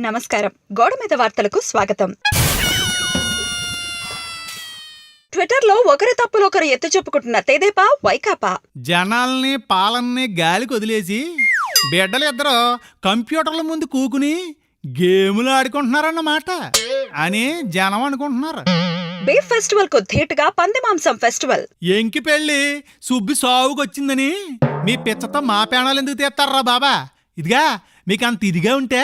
నమస్కారం. గోడ మీద వార్తలకు స్వాగతం. ట్విట్టర్లో ఒకరి తప్పులు ఒకరు ఎత్తి చెప్పుకుంటున్న తెదేపా వైకాపా జనాల్ని పాలన్ని గాలికి వదిలేసి బిడ్డలిద్దరూ కంప్యూటర్ల ముందు కూకుని గేములు ఆడుకుంటున్నారన్నమాట అని జనం అనుకుంటున్నారు. బీఫ్ ఫెస్టివల్ కు ధీటుగా పంది మాంసం ఫెస్టివల్. ఎంకి పెళ్ళి సుబ్బి సావుకొచ్చిందని మీ పిచ్చతో మా పేణాలు ఎందుకు తీస్తారా బాబా? ఇదిగా మీకు అంత ఇదిగా ఉంటే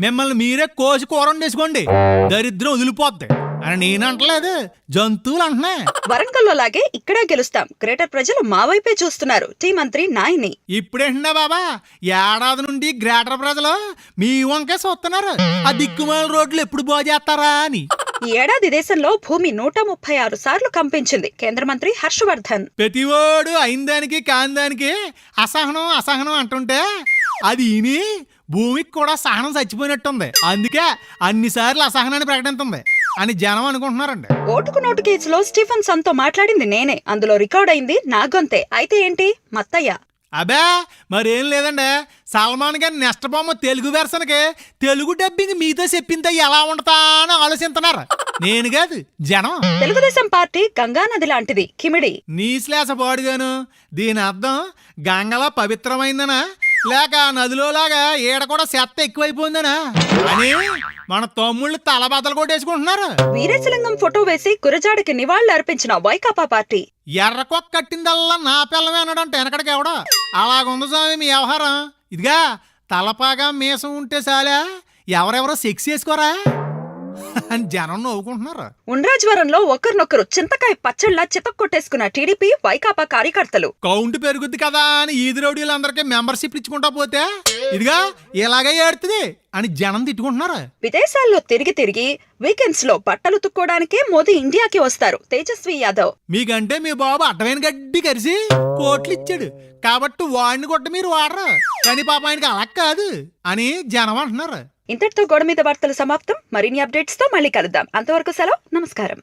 మిమ్మల్ని మీరే కోసి కూర వండేసుకోండి, దరిద్రం వదిలిపోద్ది అని నేనంటలేదు, జంతువులు అంటున్నా. వరంగల్లో లాగే ఇక్కడే గెలుస్తాం, గ్రేటర్ ప్రజలు మా వైపే చూస్తున్నారు టీ మంత్రి నాయిని. ఇప్పుడేంటున్నా బాబా, ఏడాది నుండి గ్రేటర్ ప్రజలు మీ వంకే చూస్తున్నారు ఆ దిక్కుమాల రోడ్లు ఎప్పుడు బాగేస్తారా అని. ఈ ఏడాది దేశంలో భూమి 136 సార్లు కంపించింది కేంద్ర మంత్రి హర్షవర్ధన్. ప్రతివాడు అయిందానికి కాందానికి అసహనం అంటుంటే అది ఇని భూమికి కూడా సహనం చచ్చిపోయినట్టుంది, అందుకే అన్నిసార్లు అసహనాన్ని ప్రకటిస్తుంది అని జనం అనుకుంటున్నారండి. ఓటుకు నోటు కేసులో స్టీఫెన్ సన్తో మాట్లాడింది నేనే, అందులో రికార్డ్ అయింది నా గొంతే. అయితే ఏంటి మత్తయ్య? అబే మరేం లేదండి, సల్మాన్ గారి నెక్స్ట్ బొమ్మ తెలుగు వెర్షన్కి తెలుగు డబ్బింగ్ మీతో చెప్పిందా ఎలా ఉండతా అని ఆలోచిస్తున్నారు, నేను కాదు జనం. తెలుగుదేశం పార్టీ గంగానది లాంటిది, కిమిడి. నీ శ్లేస పాడుగాను, దీని అర్థం గంగలా పవిత్రమైందనా లేక నదిలోలాగా ఈడ కూడా చెత్త ఎక్కువైపోయిందనా అని మన తమ్ముళ్ళు తలబద్దలు కొట్టేసుకుంటున్నారు. వీరేశలింగం ఫోటో వేసి గురజాడకి నివాళులు అర్పించిన వైకాపా పార్టీ. ఎర్రకొక్క కట్టిందల్లా నా పిల్లమే అన్నాడంటే వెనకడికి ఎవడో. అలాగుంది స్వామి మీ వ్యవహారం. ఇదిగా తలపాగా మీసం ఉంటే చాలా ఎవరెవరో సెక్స్ చేసుకోరా అని జనం నవ్వుకుంటున్నారు. ఉండ్రాజ్వరంలో ఒకరినొకరు చింతకాయ పచ్చళ్ళ చితక్కొట్టేసుకున్న టీడీపీ వైకాపా కార్యకర్తలు. కౌంట్ పెరుగుద్ది కదా అని ఈది రౌడీలందరికీ మెంబర్షిప్ ఇచ్చుకుంటా పోతే ఇదిగా ఇలాగే ఏడుతుంది అని జనం తిట్టుకుంటున్నారు. విదేశాల్లో తిరిగి వీకెండ్స్ లో బట్టలు తుక్కోవడానికే మోదీ ఇండియాకి వస్తారు తేజస్వి యాదవ్. మీకంటే మీ బాబు అడ్డమైన గడ్డి కరిసి కోట్లు ఇచ్చాడు కాబట్టి వాడిని కొట్ట మీరు వాడరు, కానీ పాప ఆయనకి అలా కాదు అని జనం అంటున్నారు. ఇంతటితో గోడ మీద వార్తలు సమాప్తం. మరిన్ని అప్డేట్స్ తో మళ్ళీ కలుద్దాం. అంతవరకు సెలవు, నమస్కారం.